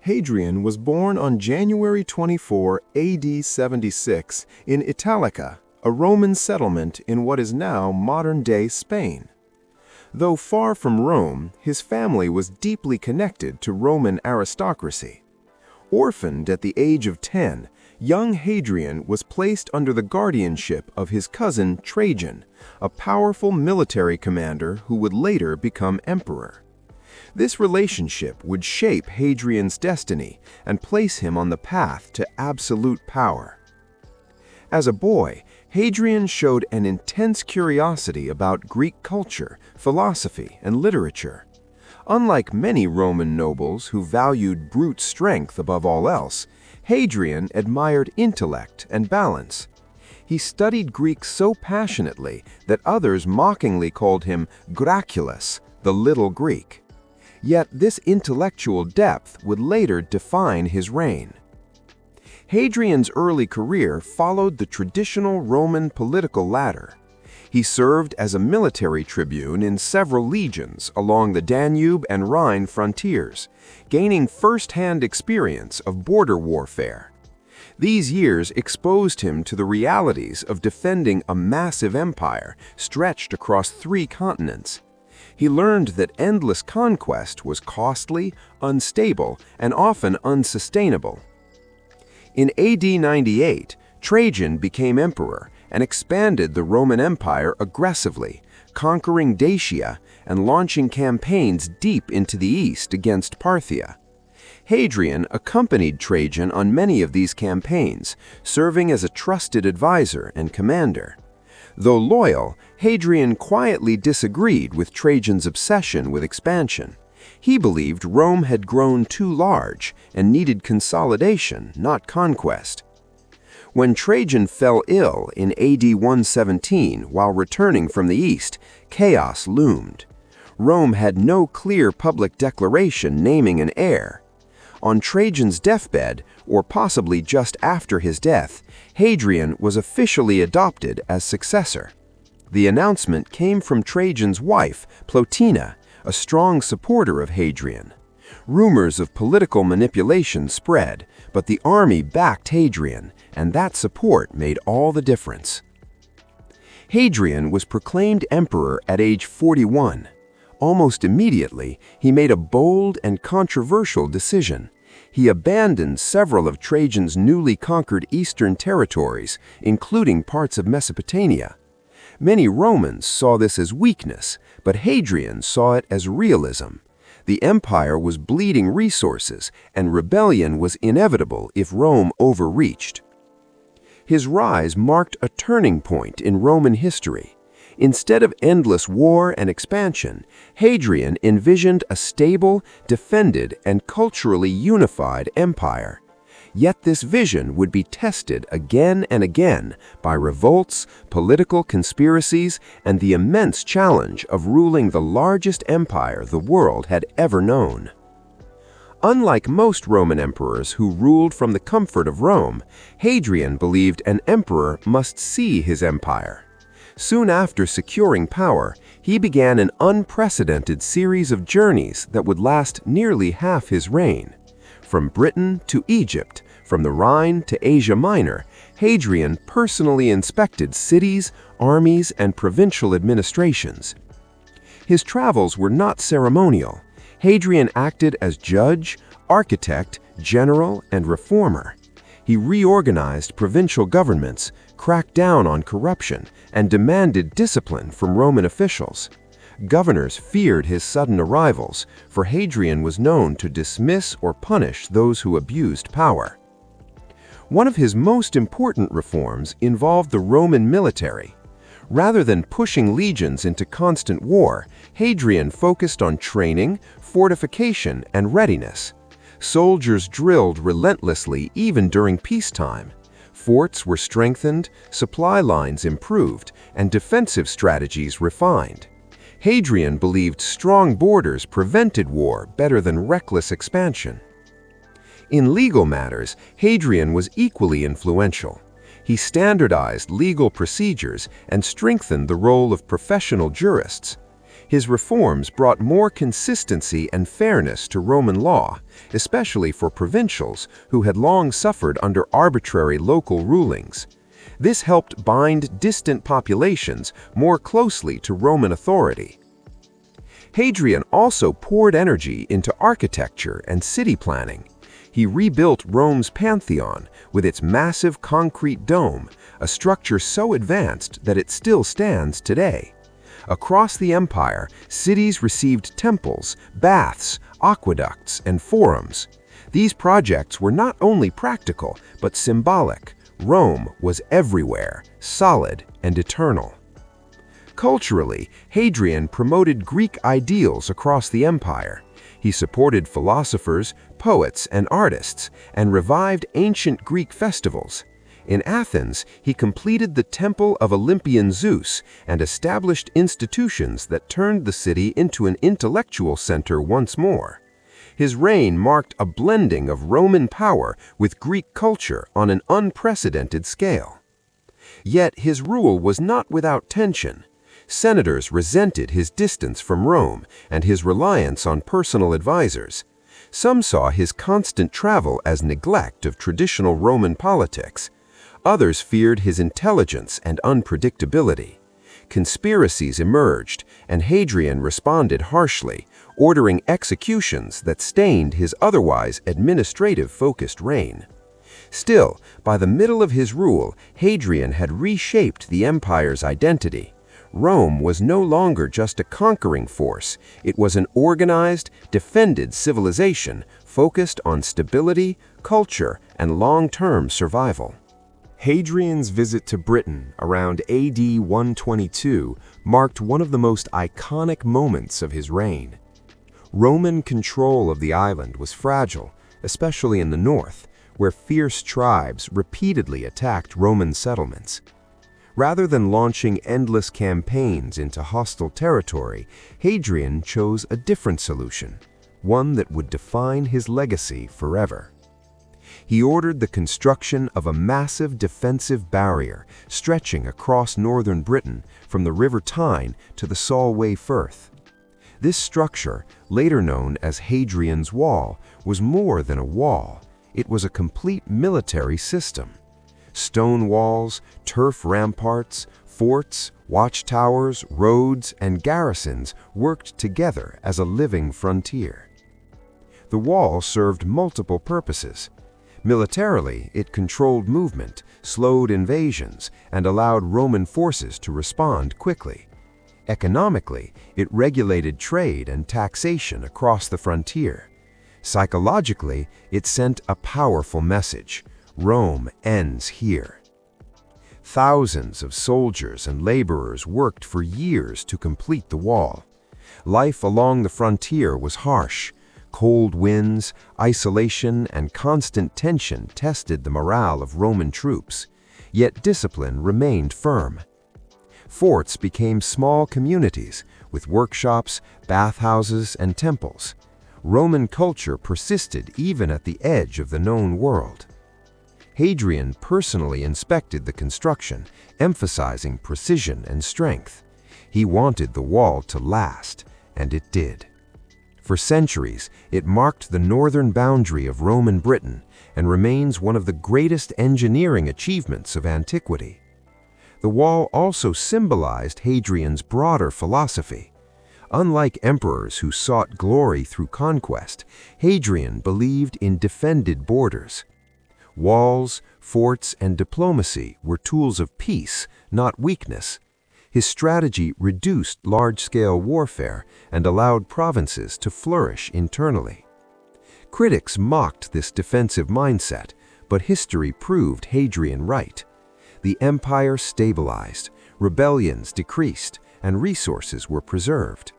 Hadrian was born on January 24, AD 76, in Italica, a Roman settlement in what is now modern-day Spain. Though far from Rome, his family was deeply connected to Roman aristocracy. Orphaned at the age of 10, young Hadrian was placed under the guardianship of his cousin Trajan, a powerful military commander who would later become emperor. This relationship would shape Hadrian's destiny and place him on the path to absolute power. As a boy, Hadrian showed an intense curiosity about Greek culture, philosophy, and literature. Unlike many Roman nobles who valued brute strength above all else, Hadrian admired intellect and balance. He studied Greek so passionately that others mockingly called him Graculus, the Little Greek. Yet this intellectual depth would later define his reign. Hadrian's early career followed the traditional Roman political ladder. He served as a military tribune in several legions along the Danube and Rhine frontiers, gaining first-hand experience of border warfare. These years exposed him to the realities of defending a massive empire stretched across 3 continents. He learned that endless conquest was costly, unstable, and often unsustainable. In AD 98, Trajan became emperor and expanded the Roman Empire aggressively, conquering Dacia and launching campaigns deep into the east against Parthia. Hadrian accompanied Trajan on many of these campaigns, serving as a trusted advisor and commander. Though loyal, Hadrian quietly disagreed with Trajan's obsession with expansion. He believed Rome had grown too large and needed consolidation, not conquest. When Trajan fell ill in AD 117 while returning from the east, chaos loomed. Rome had no clear public declaration naming an heir. On Trajan's deathbed, or possibly just after his death, Hadrian was officially adopted as successor. The announcement came from Trajan's wife, Plotina, a strong supporter of Hadrian. Rumors of political manipulation spread, but the army backed Hadrian, and that support made all the difference. Hadrian was proclaimed emperor at age 41. Almost immediately, he made a bold and controversial decision. He abandoned several of Trajan's newly conquered eastern territories, including parts of Mesopotamia. Many Romans saw this as weakness, but Hadrian saw it as realism. The empire was bleeding resources, and rebellion was inevitable if Rome overreached. His rise marked a turning point in Roman history. Instead of endless war and expansion, Hadrian envisioned a stable, defended, and culturally unified empire. Yet this vision would be tested again and again by revolts, political conspiracies, and the immense challenge of ruling the largest empire the world had ever known. Unlike most Roman emperors who ruled from the comfort of Rome, Hadrian believed an emperor must see his empire. Soon after securing power, he began an unprecedented series of journeys that would last nearly half his reign. From Britain to Egypt, from the Rhine to Asia Minor, Hadrian personally inspected cities, armies, and provincial administrations. His travels were not ceremonial. Hadrian acted as judge, architect, general, and reformer. He reorganized provincial governments, cracked down on corruption, and demanded discipline from Roman officials. Governors feared his sudden arrivals, for Hadrian was known to dismiss or punish those who abused power. One of his most important reforms involved the Roman military. Rather than pushing legions into constant war, Hadrian focused on training, fortification, and readiness. Soldiers drilled relentlessly even during peacetime. Forts were strengthened, supply lines improved, and defensive strategies refined. Hadrian believed strong borders prevented war better than reckless expansion. In legal matters, Hadrian was equally influential. He standardized legal procedures and strengthened the role of professional jurists. His reforms brought more consistency and fairness to Roman law, especially for provincials who had long suffered under arbitrary local rulings. This helped bind distant populations more closely to Roman authority. Hadrian also poured energy into architecture and city planning. He rebuilt Rome's Pantheon with its massive concrete dome, a structure so advanced that it still stands today. Across the empire, cities received temples, baths, aqueducts, and forums. These projects were not only practical, but symbolic. Rome was everywhere, solid and eternal. Culturally, Hadrian promoted Greek ideals across the empire. He supported philosophers, poets, and artists, and revived ancient Greek festivals. In Athens, he completed the Temple of Olympian Zeus and established institutions that turned the city into an intellectual center once more. His reign marked a blending of Roman power with Greek culture on an unprecedented scale. Yet his rule was not without tension. Senators resented his distance from Rome and his reliance on personal advisors. Some saw his constant travel as neglect of traditional Roman politics. Others feared his intelligence and unpredictability. Conspiracies emerged, and Hadrian responded harshly, ordering executions that stained his otherwise administrative-focused reign. Still, by the middle of his rule, Hadrian had reshaped the empire's identity. Rome was no longer just a conquering force. It was an organized, defended civilization focused on stability, culture, and long-term survival. Hadrian's visit to Britain around AD 122 marked one of the most iconic moments of his reign. Roman control of the island was fragile, especially in the north, where fierce tribes repeatedly attacked Roman settlements. Rather than launching endless campaigns into hostile territory, Hadrian chose a different solution, one that would define his legacy forever. He ordered the construction of a massive defensive barrier stretching across northern Britain from the River Tyne to the Solway Firth. This structure, later known as Hadrian's Wall, was more than a wall. It was a complete military system. Stone walls, turf ramparts, forts, watchtowers, roads, and garrisons worked together as a living frontier. The wall served multiple purposes. Militarily, it controlled movement, slowed invasions, and allowed Roman forces to respond quickly. Economically, it regulated trade and taxation across the frontier. Psychologically, it sent a powerful message: Rome ends here. Thousands of soldiers and laborers worked for years to complete the wall. Life along the frontier was harsh. Cold winds, isolation, and constant tension tested the morale of Roman troops, yet discipline remained firm. Forts became small communities with workshops, bathhouses, and temples. Roman culture persisted even at the edge of the known world. Hadrian personally inspected the construction, emphasizing precision and strength. He wanted the wall to last, and it did. For centuries, it marked the northern boundary of Roman Britain and remains one of the greatest engineering achievements of antiquity. The wall also symbolized Hadrian's broader philosophy. Unlike emperors who sought glory through conquest, Hadrian believed in defended borders. Walls, forts, and diplomacy were tools of peace, not weakness. His strategy reduced large-scale warfare and allowed provinces to flourish internally. Critics mocked this defensive mindset, but history proved Hadrian right. The empire stabilized, rebellions decreased, and resources were preserved.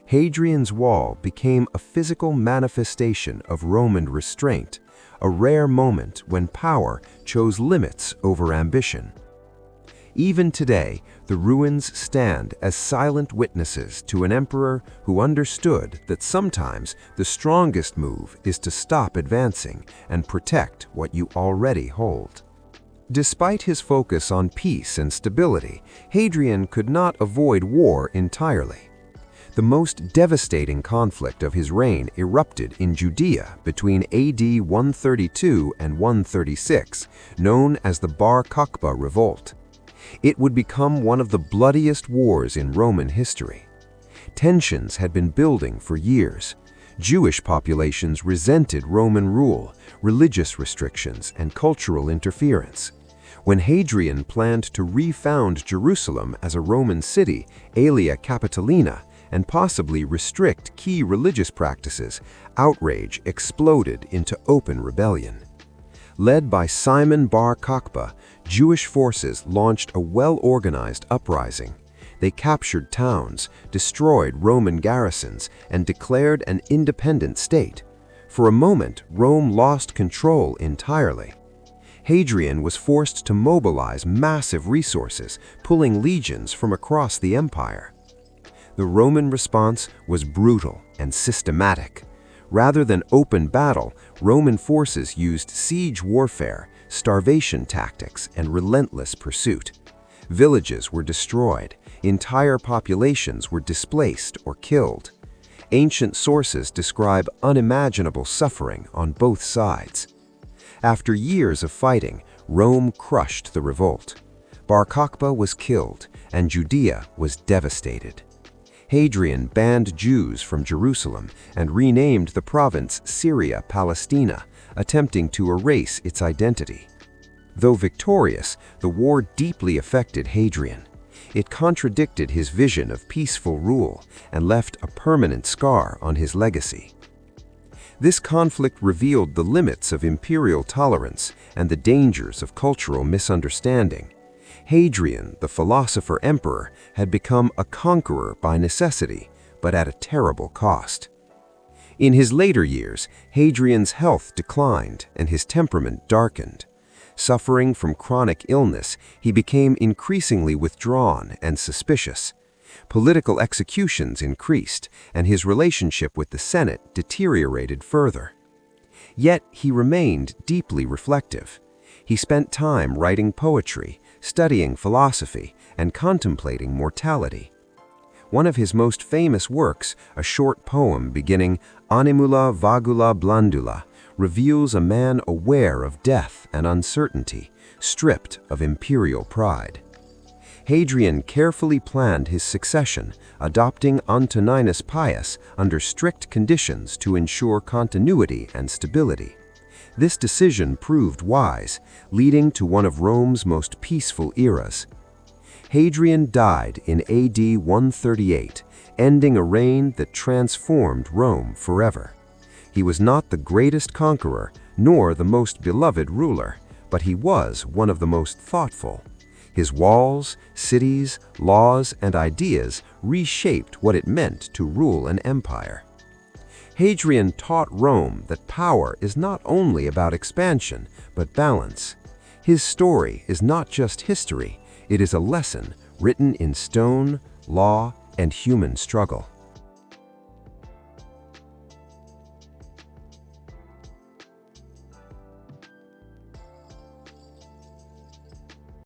Hadrian's Wall became a physical manifestation of Roman restraint, a rare moment when power chose limits over ambition. Even today, the ruins stand as silent witnesses to an emperor who understood that sometimes the strongest move is to stop advancing and protect what you already hold. Despite his focus on peace and stability, Hadrian could not avoid war entirely. The most devastating conflict of his reign erupted in Judea between AD 132 and 136, known as the Bar Kokhba Revolt. It would become one of the bloodiest wars in Roman history. Tensions had been building for years. Jewish populations resented Roman rule, religious restrictions, and cultural interference. When Hadrian planned to refound Jerusalem as a Roman city, Aelia Capitolina, and possibly restrict key religious practices, outrage exploded into open rebellion. Led by Simon Bar Kokhba, Jewish forces launched a well-organized uprising. They captured towns, destroyed Roman garrisons, and declared an independent state. For a moment, Rome lost control entirely. Hadrian was forced to mobilize massive resources, pulling legions from across the empire. The Roman response was brutal and systematic. Rather than open battle, Roman forces used siege warfare, starvation tactics, and relentless pursuit. Villages were destroyed, entire populations were displaced or killed. Ancient sources describe unimaginable suffering on both sides. After years of fighting, Rome crushed the revolt. Bar Kokhba was killed, and Judea was devastated. Hadrian banned Jews from Jerusalem and renamed the province Syria Palestina, attempting to erase its identity. Though victorious, the war deeply affected Hadrian. It contradicted his vision of peaceful rule and left a permanent scar on his legacy. This conflict revealed the limits of imperial tolerance and the dangers of cultural misunderstanding. Hadrian, the philosopher emperor, had become a conqueror by necessity, but at a terrible cost. In his later years, Hadrian's health declined and his temperament darkened. Suffering from chronic illness, he became increasingly withdrawn and suspicious. Political executions increased, and his relationship with the Senate deteriorated further. Yet he remained deeply reflective. He spent time writing poetry, studying philosophy, and contemplating mortality. One of his most famous works, a short poem beginning Animula vagula blandula, reveals a man aware of death and uncertainty, stripped of imperial pride. Hadrian carefully planned his succession, adopting Antoninus Pius under strict conditions to ensure continuity and stability. This decision proved wise, leading to one of Rome's most peaceful eras. Hadrian died in AD 138, ending a reign that transformed Rome forever. He was not the greatest conqueror, nor the most beloved ruler, but he was one of the most thoughtful. His walls, cities, laws, and ideas reshaped what it meant to rule an empire. Hadrian taught Rome that power is not only about expansion, but balance. His story is not just history, it is a lesson written in stone, law, and human struggle.